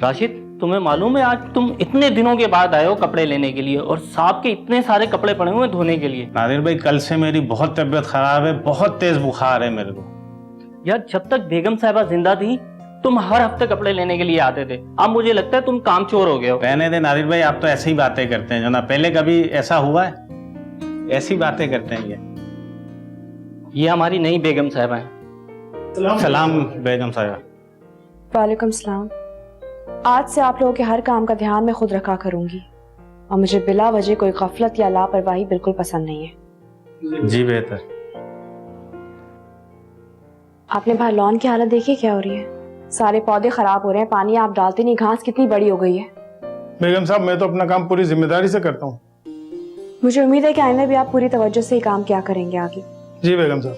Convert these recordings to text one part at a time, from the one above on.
राशिद, तुम्हें मालूम है आज तुम इतने दिनों के बाद आए हो कपड़े लेने के लिए और साहब के इतने सारे कपड़े पड़े हुए धोने के लिए। नादिर भाई, कल से मेरी बहुत तबीयत खराब है, बहुत तेज बुखार है मेरे को। यार, जब तक बेगम साहिबा जिंदा थी तुम हर हफ्ते कपड़े लेने के लिए आते थे। अब मुझे लगता है तुम कामचोर हो गए हो। रहने दे नादिर भाई, आप तो ऐसे ही बातें करते हैं, जो ना पहले कभी ऐसा हुआ है? ऐसी बातें करते हैं ये हमारी नई बेगम साहिबा है। सलाम बेगम साहिबा। वालेकुम सलाम। आज से आप लोगों के हर काम का ध्यान मैं खुद रखा करूंगी और मुझे बिला वजह कोई गफलत या लापरवाही बिल्कुल पसंद नहीं है। जी बेहतर। आपने बाहर लॉन की हालत देखी क्या हो रही है? सारे पौधे खराब हो रहे हैं, पानी आप डालते नहीं, घास कितनी बड़ी हो गई है। बेगम साहब, मैं तो अपना काम पूरी जिम्मेदारी से करता हूँ। मुझे उम्मीद है कि आइंदा भी आप पूरी तवज्जो से ही काम किया करेंगे आगे। जी बेगम साहब।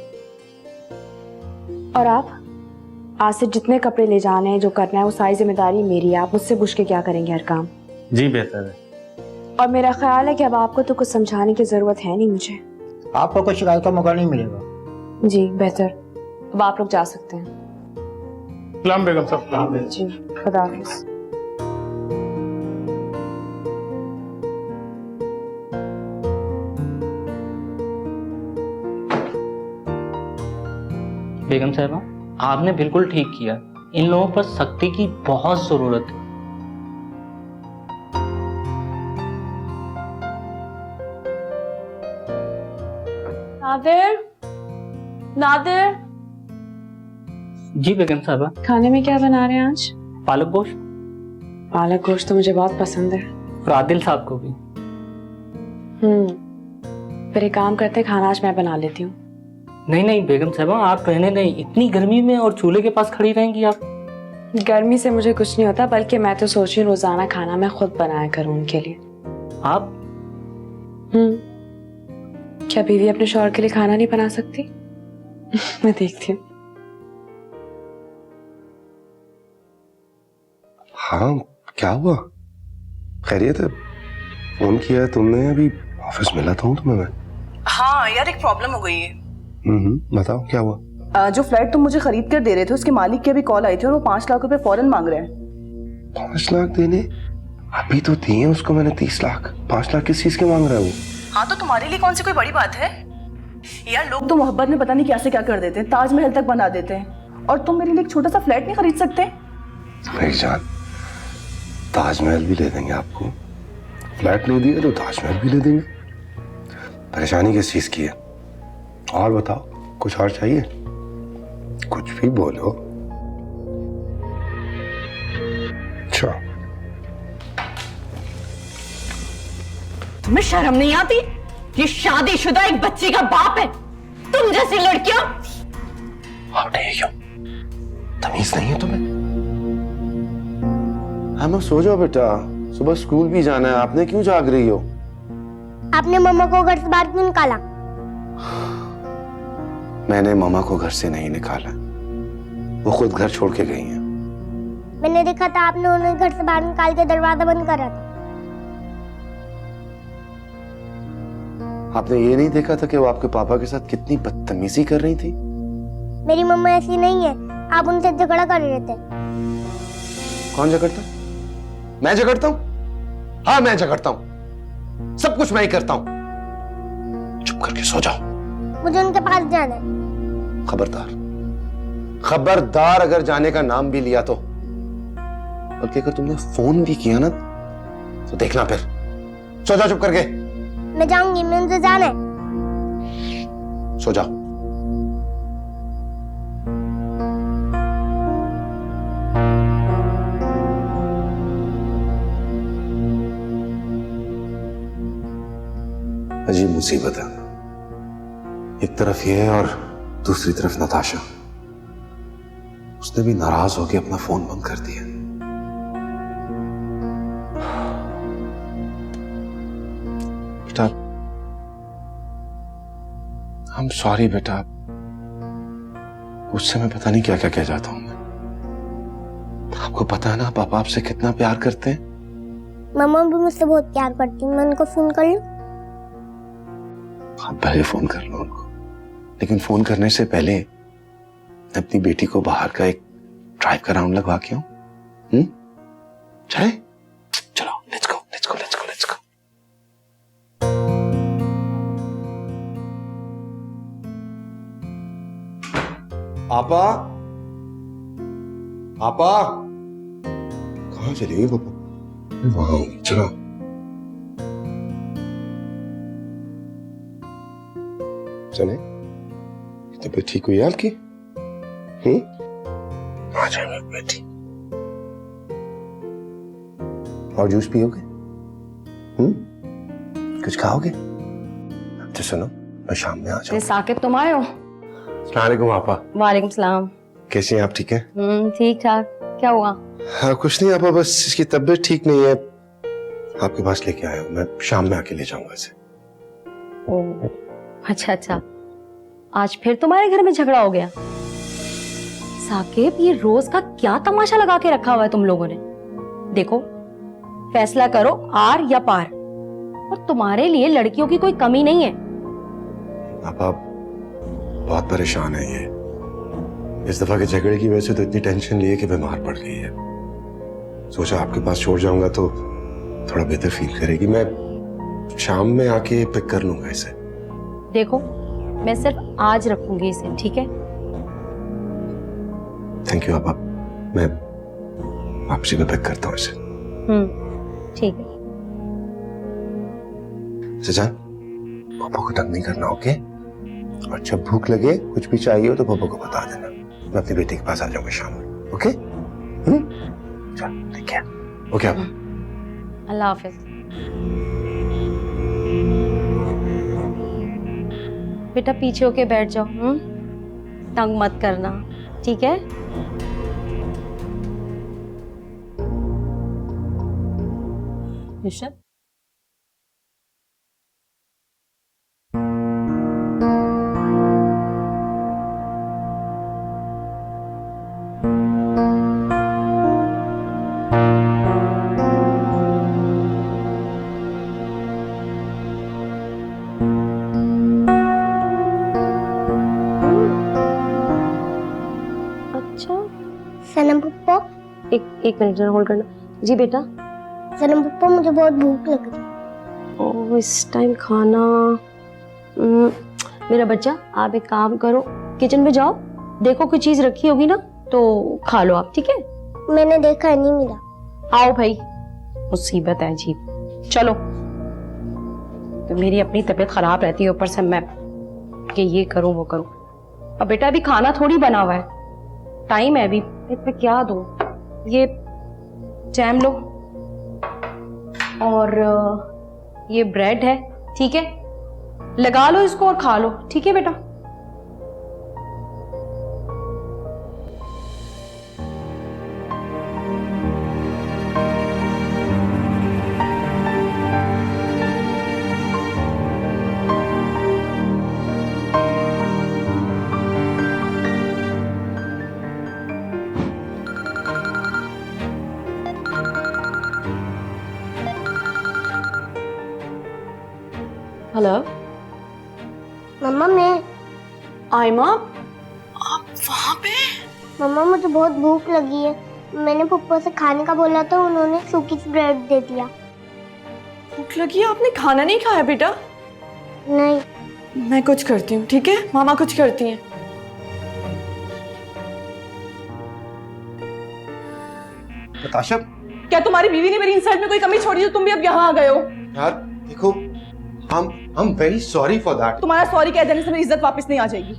और आप आज से जितने कपड़े ले जाने हैं, जो करना है, वो सारी जिम्मेदारी मेरी है। आप मुझसे पूछ के क्या करेंगे हर काम। जी बेहतर है। और मेरा ख्याल है कि अब आपको तो कुछ समझाने की जरूरत है नहीं मुझे। आपको कोई शिकायत का मौका नहीं मिलेगा। जी बेहतर। अब आप लोग जा सकते हैं। सलाम बेगम साहब। जी, खुदा हाफिज। बेगम साहिबा, आपने बिल्कुल ठीक किया। इन लोगों पर सख्ती की बहुत जरूरत है। नादिर, नादिर। जी बेगम साहिबा। खाने में क्या बना रहे हैं आज? पालक गोश्त। पालक गोश्त तो मुझे बहुत पसंद है। और आदिल साहब को भी। फिर एक काम करते हैं, खाना आज मैं बना लेती हूँ। नहीं नहीं बेगम साहिबा, आप रहने दें। इतनी गर्मी में और चूल्हे के पास खड़ी रहेंगी आप? गर्मी से मुझे कुछ नहीं होता, बल्कि मैं तो सोच रही हूँ रोजाना खाना मैं खुद बनाया करूँ उनके लिए। आप? क्या बीवी अपने शौहर के लिए खाना नहीं बना सकती? मैं देखती हूँ। हाँ, क्या हुआ? खैरियत है? फोन किया है तुमने? अभी ऑफिस मिला था तुम्हें मैं। हाँ यार, एक प्रॉब्लम हो गई है। बताओ क्या हुआ? जो फ्लैट तुम मुझे खरीद कर दे रहे थे, उसके मालिक की अभी कॉल आई थी और वो 5 लाख रुपए फौरन मांग रहे हैं। 5 लाख देने? अभी तो दिए उसको मैंने 30 लाख। 5 लाख किस चीज के मांग रहा है वो? हाँ, तो तुम्हारे लिए कौन सी कोई बड़ी बात है यार? लोग तो मोहब्बत में पता नहीं क्या से क्या कर देते हैं, ताजमहल तक बना देते हैं, और तुम मेरे लिए एक छोटा सा फ्लैट नहीं खरीद सकते? मेरी जान, ताजमहल भी ले देंगे आपको। फ्लैट नहीं दिया तो ताजमहल भी ले देंगे। परेशानी किस चीज की है? और बताओ, कुछ और चाहिए? कुछ भी बोलो। अच्छा, तुम्हें शर्म नहीं आती? ये शादीशुदा एक बच्ची का बाप है। तुम जैसी लड़कियां। हाँ ठीक है, तमीज नहीं है तुम्हें? हाँ, सो जाओ बेटा, सुबह स्कूल भी जाना है। आपने क्यों जाग रही हो? आपने मम्मा को घर से बाहर क्यों निकाला? मैंने मामा को घर से नहीं निकाला, वो खुद घर छोड़ के गई हैं। मैंने देखा था आपने उन्हें घर से बाहर निकाल के दरवाजा बंद करा था। आपने ये नहीं देखा था कि वो आपके पापा के साथ कितनी बदतमीजी कर रही थी? मेरी मम्मा ऐसी नहीं है, आप उनसे झगड़ा कर रहे थे। कौन झगड़ता? मैं झगड़ता हूँ? हाँ मैं झगड़ता हूँ, सब कुछ मैं ही करता हूँ। चुप करके सो जाओ। मुझे उनके पास जाना है। खबरदार, खबरदार, अगर जाने का नाम भी लिया तो, बल्कि अगर तुमने फोन भी किया ना तो देखना फिर। सो जाओ चुप करके। मैं जाऊंगी, मैं उनसे जाना है। सो जाओ। अजीब मुसीबत है, एक तरफ ये है और दूसरी तरफ नताशा। उसने भी नाराज होकर अपना फोन बंद कर दिया। बेटा, I'm sorry बेटा, उससे मैं पता नहीं क्या क्या कह जाता हूं मैं। आपको पता है ना पापा आपसे कितना प्यार करते हैं। मम्मा भी मुझसे बहुत प्यार करती है। मैं उनको फोन कर लूं? आप पहले फोन कर लो उनको, लेकिन फोन करने से पहले अपनी बेटी को बाहर का एक ड्राइव का राउंड लगवा के आऊं। चले चलो let's go let's go let's go let's go. आपा आपा कहाँ चली गई पापा? वहां होंगी, चलो। चले तबीयत ठीक हुई है आपकी? आ जाए मेरी बेटी। और जूस पियोगे? कुछ खाओगे? तो सुनो मैं शाम में आ जाऊँ। साकिब तुम आए हो? अस्सलाम वालेकुम आपा। वालेकुम सलाम। कैसे हैं आप? ठीक है? ठीक ठाक। क्या हुआ? हाँ कुछ नहीं आपा, बस इसकी तबीयत ठीक नहीं है, आपके पास लेके आया हूँ। मैं शाम में आके ले जाऊंगा इसे। अच्छा अच्छा, आज फिर तुम्हारे घर में झगड़ा हो गया? साकिब ये रोज का क्या तमाशा लगा के रखा हुआ है तुम लोगों ने? देखो फैसला करो, आर या पार। और तुम्हारे लिए लड़कियों की कोई कमी नहीं है। आपा बहुत परेशान है ये, इस दफा के झगड़े की वजह से तो इतनी टेंशन ली है कि बीमार पड़ गई है। सोचा आपके पास छोड़ जाऊंगा तो थोड़ा बेहतर फील करेगी। मैं शाम में आके पिक कर लूंगा इसे। देखो मैं सिर्फ आज रखूंगी इसे, ठीक है? थैंक यू आपा, मैं आपसे भी पिक करता हूँ इसे। ठीक है। सजान पापा को तंग नहीं करना, ओके? और जब भूख लगे कुछ भी चाहिए हो तो पापा को बता देना, मैं अपनी बेटी के पास आ जाऊंगा शाम में, ओके? चल ठीक है, ओके आपा। अल्लाह हाफिज। बेटा पीछे होके बैठ जाओ, तंग मत करना, ठीक है? ऋषभ सनम पप्पा, एक मिनट जरा होल्ड करना। जी बेटा। सनम पप्पा मुझे बहुत भूख लग रही। ओह इस टाइम खाना? मेरा बच्चा आप एक काम करो, किचन में जाओ, देखो कोई चीज रखी होगी ना तो खा लो आप, ठीक है? मैंने देखा नहीं मिला। आओ भाई, मुसीबत है जी। चलो, तो मेरी अपनी तबीयत खराब रहती है, ऊपर से मैं कि ये करूं वो करूं। अब बेटा अभी खाना थोड़ी बना हुआ है, टाइम है अभी। मैं क्या दूं? ये जैम लो और ये ब्रेड है, ठीक है? लगा लो इसको और खा लो, ठीक है बेटा? हेलो मम्मा, मैं आयमा, मम्मा मुझे बहुत भूख लगी है। मैंने पप्पा से खाने का बोला तो उन्होंने सूखी ब्रेड दे दिया। भूख लगी है? आपने खाना नहीं खाया बेटा? नहीं। मैं कुछ करती हूँ, ठीक है? मामा कुछ करती हैं। नताशा, क्या तुम्हारी बीवी ने मेरी इंसल्ट में कोई कमी छोड़ी तो तुम भी अब यहाँ आ गए हो? यार देखो, I'm very sorry for that. तुम्हारा सॉरी कह देने से मेरी इज्जत वापस नहीं आ जाएगी।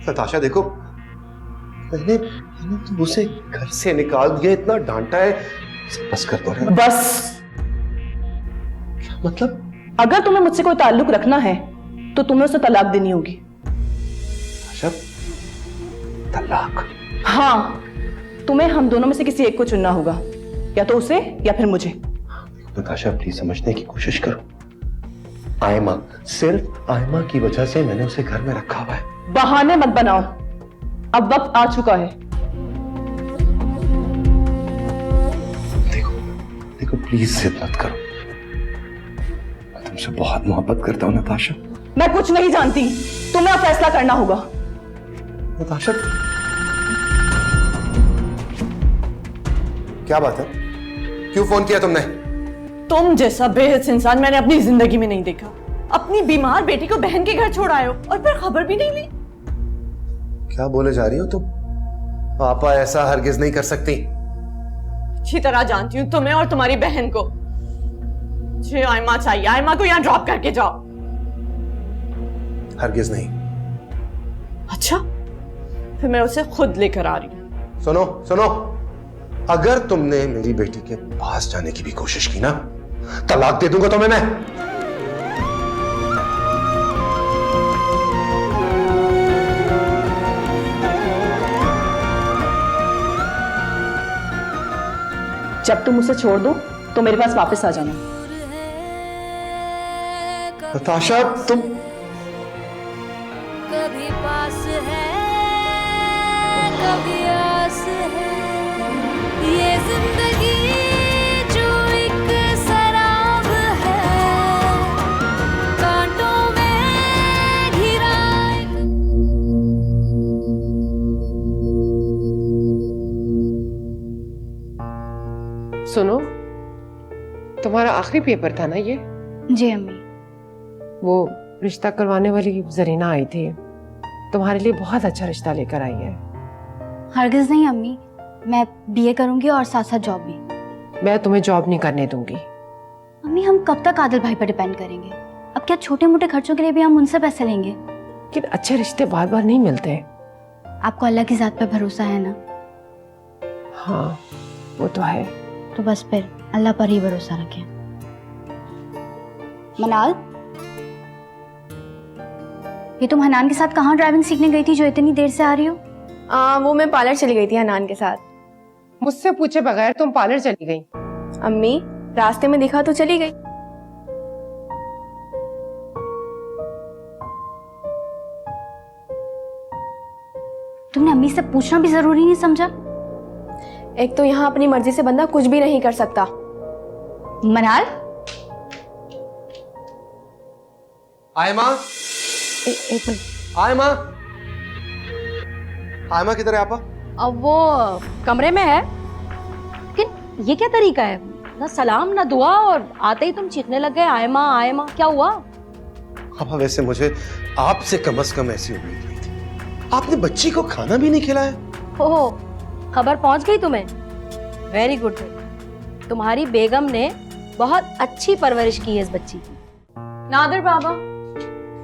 नताशा देखो, मैंने तो उसे घर से निकाल दिया, इतना डांटा है, बस कर दो। बस क्या मतलब? अगर तुम्हें मुझसे कोई ताल्लुक रखना है तो तुम्हें उसे तलाक देनी होगी। नताशा, तलाक? हाँ, तुम्हें हम दोनों में से किसी एक को चुनना होगा, या तो उसे या फिर मुझे। नताशा प्लीज समझने की कोशिश करो। आयमा, सिर्फ आयमा की वजह से मैंने उसे घर में रखा हुआ है। बहाने मत बनाओ, अब वक्त आ चुका है। देखो देखो प्लीज जिद मत करो, मैं तुमसे बहुत मोहब्बत करता हूँ नताशा। मैं कुछ नहीं जानती, तुम्हें अब फैसला करना होगा। नताशा, क्या बात है? क्यों फोन किया तुमने? तुम जैसा बेहद इंसान मैंने अपनी जिंदगी में नहीं देखा। अपनी बीमार बेटी को बहन के घर छोड़ आए हो और फिर खबर भी नहीं ली। क्या बोले जा रही हो तुम? पापा ऐसा हरगिज नहीं कर सकती। अच्छी तरह जानती हूँ तुम्हें और तुम्हारी बहन को। मुझे आयमा चाहिए, आयमा को यहाँ ड्रॉप करके जाओ। हरगिज नहीं। अच्छा, फिर मैं उसे खुद लेकर आ रही हूँ। सुनो सुनो, अगर तुमने मेरी बेटी के पास जाने की भी कोशिश की ना, तलाक दे दूंगा तुम्हें मैं। जब तुम उसे छोड़ दो तो मेरे पास वापस आ जाना। नताशा, तुम कभी पास है कभी आस है, ये जिंदगी जो एक शराब है, कांटों में घिरा। सुनो, तुम्हारा आखिरी पेपर था ना ये? जी अम्मी। वो रिश्ता करवाने वाली जरीना आई थी, तुम्हारे लिए बहुत अच्छा रिश्ता लेकर आई है। हरगिज नहीं अम्मी, मैं बीए करूंगी और साथ साथ जॉब भी। मैं तुम्हें जॉब नहीं करने दूंगी। अम्मी, हम कब तक आदिल भाई पर डिपेंड करेंगे? अब क्या छोटे मोटे खर्चों के लिए भी हम उनसे पैसे लेंगे? लेकिन अच्छे रिश्ते बार बार नहीं मिलते। आपको अल्लाह की जात पे भरोसा है ना? हाँ, वो तो है। तो बस फिर अल्लाह पर ही भरोसा रखें। मनाल, ये तुम हनान के साथ कहाँ ड्राइविंग सीखने गई थी जो इतनी देर से आ रही हो? वो मैं पार्लर चली गई थी हनान के साथ। मुझसे पूछे बगैर तुम पार्लर चली गई? अम्मी, रास्ते में दिखा तो चली गई। तुमने अम्मी से पूछना भी जरूरी नहीं समझा? एक तो यहाँ अपनी मर्जी से बंदा कुछ भी नहीं कर सकता। मनाल, आयमा, एक मिनट। आयमा, आयमा किधर है आपा? अब वो कमरे में है। लेकिन ये क्या तरीका है? ना सलाम ना दुआ और आते ही तुम चीखने लग गए आयमा आयमा। क्या हुआ? आपा, वैसे मुझे आपसे कम से कम ऐसी उम्मीद नहीं थी। आपने बच्ची को खाना भी नहीं खिलाया। ओहो, खबर पहुंच गई तुम्हें? Very good. तुम्हारी बेगम ने बहुत अच्छी परवरिश की है इस बच्ची की। नादिर बाबा,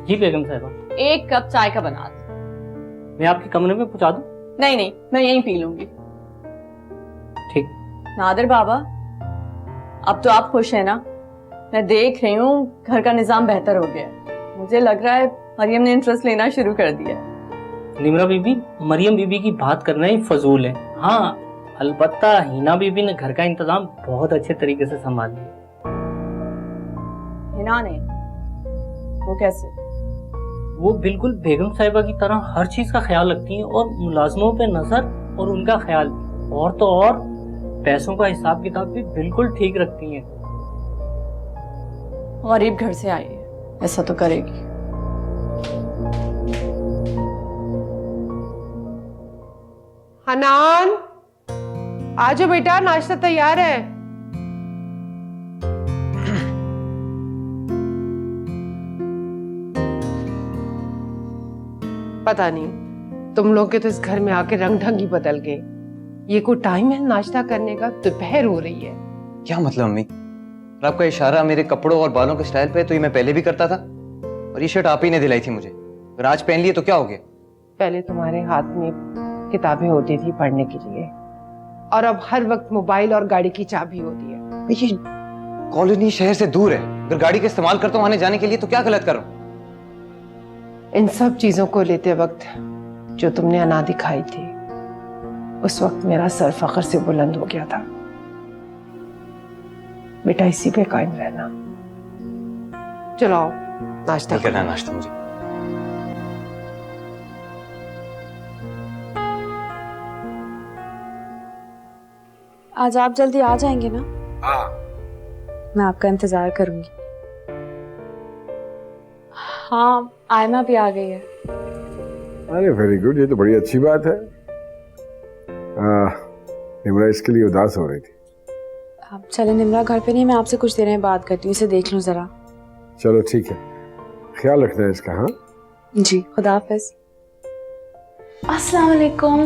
जी बेगम साहिबा। एक कप चाय का बना दो। मैं आपके कमरे में पहुंचा दूं? नहीं नहीं, मैं यहीं पी लूंगी। ठीक। नादिर बाबा, अब तो आप खुश हैं ना? मैं देख रही हूँ घर का निजाम बेहतर हो गया है। मुझे लग रहा है मरियम ने इंटरेस्ट लेना शुरू कर दिया। निमरा बीबी, मरियम बीबी की बात करना ही फजूल है। हाँ, अलबत्ता हिना बीबी ने घर का इंतजाम बहुत अच्छे तरीके से संभाल लिया। हिना ने? वो कैसे? वो बिल्कुल बेगम साहिबा की तरह हर चीज का ख्याल रखती हैं और मुलाजमों पे नजर और उनका ख्याल, और तो और पैसों का हिसाब किताब भी बिल्कुल ठीक रखती हैं। गरीब घर से आई है, ऐसा तो करेगी। हनान, आजो बेटा, नाश्ता तैयार है। पता नहीं, तुम लोग के तो इस घर में आके रंग ढंग ही बदल गए। ये कोई टाइम है नाश्ता करने का? दोपहर हो रही है। क्या मतलब अम्मी? और आपका इशारा मेरे कपड़ों और बालों के स्टाइल पे, तो ये मैं पहले भी करता था। और ये शर्ट आप ही ने दिलाई थी मुझे, अगर आज पहन लिए तो क्या हो गया? पहले तुम्हारे हाथ में किताबें होती थी पढ़ने के लिए, और अब हर वक्त मोबाइल और गाड़ी की चाबी होती है। ये कॉलोनी शहर से दूर है, अगर गाड़ी का इस्तेमाल करता हूँ आने जाने के लिए तो क्या गलत कर रहा हूँ? इन सब चीजों को लेते वक्त जो तुमने अना दिखाई थी, उस वक्त मेरा सर फख्र से बुलंद हो गया था। बेटा, इसी पे कायम रहना। चलो आओ, नाश्ता नहीं करना नाश्ता मुझे। आज आप जल्दी आ जाएंगे ना? हाँ। मैं आपका इंतजार करूंगी। हाँ, आयमा भी आ गई है। अरे वेरी गुड, ये तो बड़ी अच्छी बात है। निमरा इसके लिए उदास हो रही थी। आप चले निमरा घर पे नहीं, मैं आपसे कुछ देर में बात करती हूँ, इसे देख लूँ जरा। चलो ठीक है, ख्याल रखना है इसका। हाँ जी, खुदा हाफिज। अस्सलाम वालेकुम।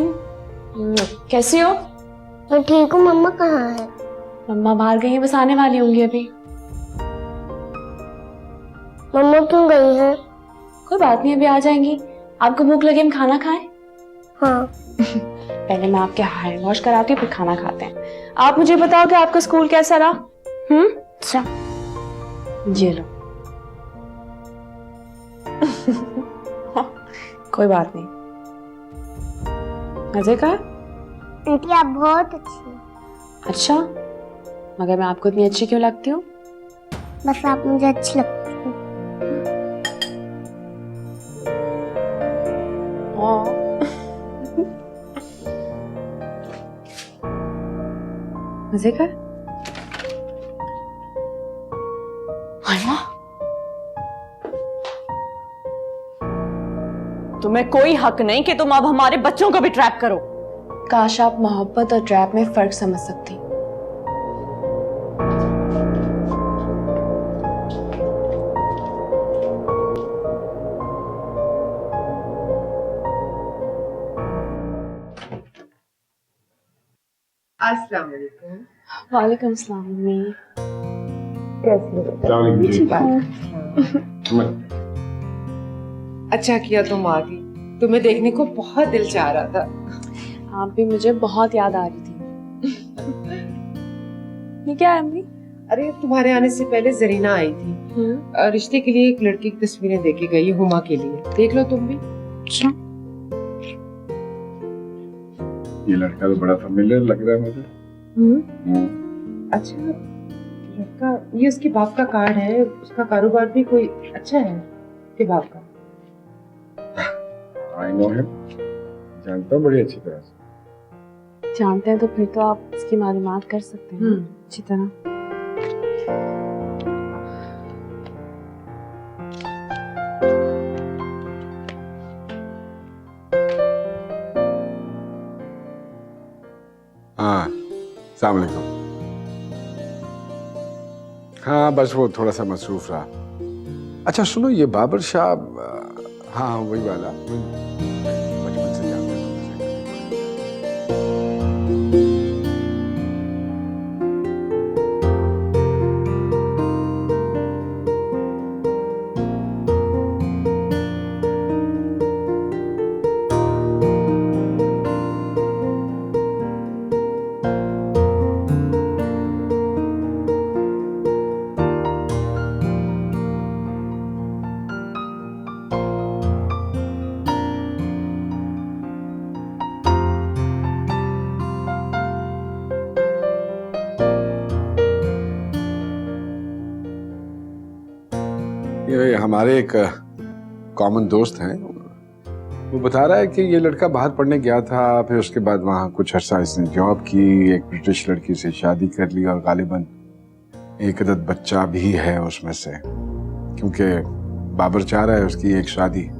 कैसी हो? मैं ठीक हूँ। मम्मा कहाँ है? मम्मा बाहर गई हैं, बस आने वाली होंगी अभी। मम्मा क्यों गई है? कोई बात नहीं, अभी आ जाएंगी। आपको भूख लगे हम खाना खाएं? हाँ। पहले मैं आपके हाथ वॉश कराती हूँ, फिर खाना खाते हैं। आप मुझे बताओ कि आपका स्कूल कैसा रहा? अच्छा। ये लो। कोई बात नहीं। मजे का? आंटी आप बहुत अच्छी हैं। अच्छा, मगर मैं आपको इतनी अच्छी क्यों लगती हूँ? बस आप मुझे अच्छी लगती हैं। मजे का? तुम्हें कोई हक नहीं कि तुम अब हमारे बच्चों को भी ट्रैप करो। काश आप मोहब्बत और ट्रैप में फर्क समझ सकती। अस्सलाम वालेकुम। वालेकुम सलाम मम्मी। कैसी हो? अच्छा किया तुम आ गई, तुम्हें देखने को बहुत दिल चाह रहा था। आप भी मुझे बहुत याद आ रही थी। ये क्या है अम्मी? अरे तुम्हारे आने से पहले जरीना आई थी, रिश्ते के लिए एक लड़की की तस्वीरें देके गई, हुमा के लिए। देख लो तुम भी। अच्छा। ये लड़का तो बड़ा फेमिलियर लग रहा है मुझे। अच्छा लड़का, ये उसके बाप का कार्ड है, उसका कारोबार भी कोई अच्छा है उसके बाप का। आई नो हिम, जानता हूँ बड़ी अच्छी तरह से। जानते हैं तो फिर तो आप इसकी मालूमात कर सकते हैं अच्छी तरह। हाँ अस्सलाम वालेकुम। हाँ बस वो थोड़ा सा मसरूफ रहा। अच्छा सुनो, ये बाबर शाह, हाँ वही वाला, बचपन से जानते हैं। ये हमारे एक कॉमन दोस्त हैं, वो बता रहा है कि ये लड़का बाहर पढ़ने गया था, फिर उसके बाद वहाँ कुछ अर्सा इसने जॉब की, एक ब्रिटिश लड़की से शादी कर ली और गालिबन एक अदद बच्चा भी है उसमें से, क्योंकि बाबर चाह रहा है उसकी एक शादी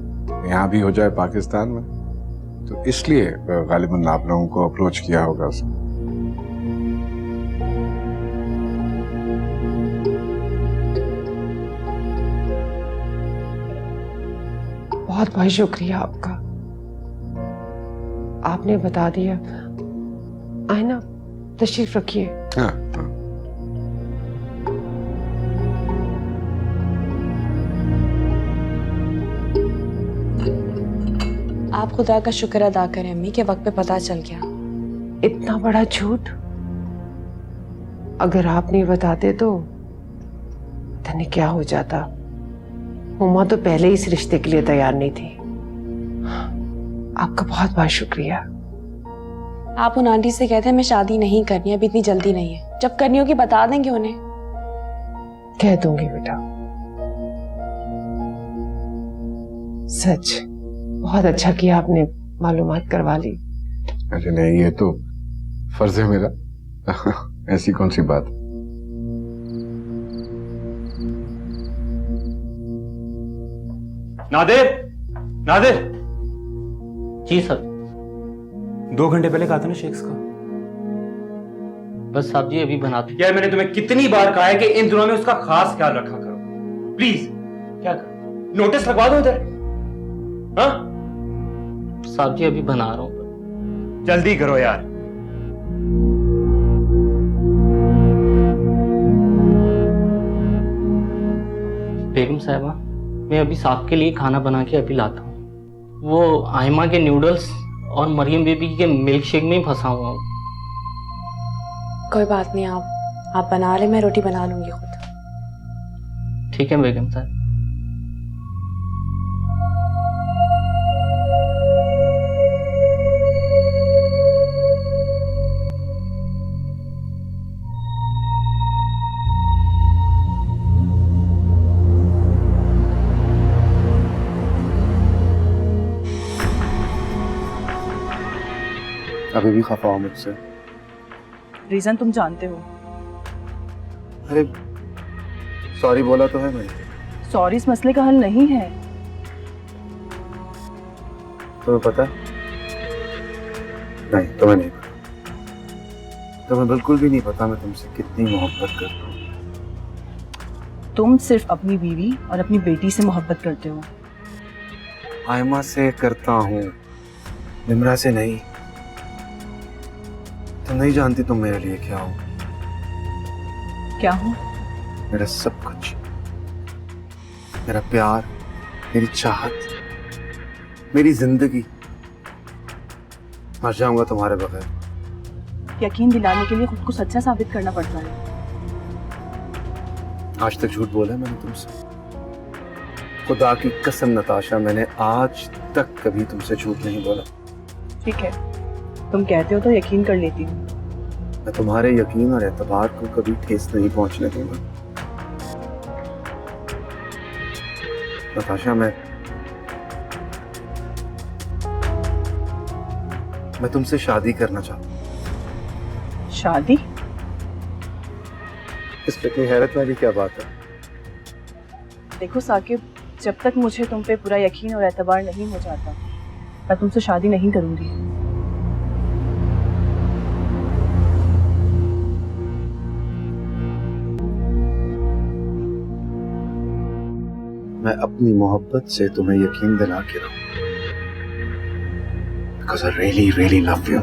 यहाँ भी हो जाए पाकिस्तान में, तो इसलिए गालिबन आप लोगों को अप्रोच किया होगा उसने। बहुत बहुत शुक्रिया आपका, आपने बता दिया। आए ना, तशरीफ रखिए। हाँ, आप खुदा का शुक्र अदा करें अम्मी के वक्त पे पता चल गया। इतना बड़ा झूठ अगर आप नहीं बताते तो तने क्या हो जाता। हुमा तो पहले ही इस रिश्ते के लिए तैयार नहीं थी। आपका बहुत बहुत शुक्रिया। आप उन आंटी से कहते हैं मैं शादी नहीं करनी, अभी इतनी जल्दी नहीं है, जब करनी होगी बता देंगे उन्हें। कह दूंगी बेटा। सच बहुत अच्छा किया आपने मालूमात करवा ली। अरे नहीं, ये तो फर्ज है मेरा। ऐसी कौन सी बात। नादिर, नादिर। जी सर। 2 घंटे पहले कहा था ना शेख्स का। बस साहब जी अभी बनाते। यार मैंने तुम्हें कितनी बार कहा है कि इन दिनों में उसका खास ख्याल रखा करो, प्लीज। क्या कर, नोटिस लगवा दो इधर। हाँ साहब जी अभी बना रहा हूँ। जल्दी करो यार। बेगम साहिबा, मैं अभी साहब के लिए खाना बना के अभी लाता हूँ। वो आयमा के नूडल्स और मरियम बेबी के मिल्क शेक में ही फंसा हुआ हूँ। कोई बात नहीं, आप बना ले, मैं रोटी बना लूंगी खुद। ठीक है बेगम साहब। अभी भी खफा हो मुझसे? रीजन तुम जानते हो। अरे सॉरी बोला तो है मैंने। सॉरी इस मसले का हल नहीं है। तुम्हें पता है? नहीं, तुम्हें नहीं पता। तुम्हें बिल्कुल भी नहीं पता मैं तुमसे कितनी मोहब्बत करता हूँ। तुम सिर्फ अपनी बीवी और अपनी बेटी से मोहब्बत करते हो। आयमा से करता हूँ, निमरा से नहीं। तुम नहीं जानती तुम मेरे लिए क्या हो। क्या हो? मेरा सब कुछ, मेरा प्यार, मेरी चाहत, मेरी जिंदगी। मर जाऊंगा तुम्हारे बगैर। यकीन दिलाने के लिए खुद को सच्चा साबित करना पड़ता है। आज तक झूठ बोला मैंने तुमसे? खुदा की कसम नताशा, मैंने आज तक कभी तुमसे झूठ नहीं बोला। ठीक है, तुम कहते हो तो यकीन कर लेती हूँ। मैं तुम्हारे यकीन और एतबार को कभी ठेस नहीं पहुंचने दूंगा। नताशा, मैं तुमसे शादी करना चाहता हूँ। शादी? इस पे इतनी हैरत वाली क्या बात है? देखो साकिब, जब तक मुझे तुम पे पूरा यकीन और एतबार नहीं हो जाता, मैं तुमसे शादी नहीं करूंगी। मैं अपनी मोहब्बत से तुम्हें यकीन दिला के रहूं, because I really, really love you.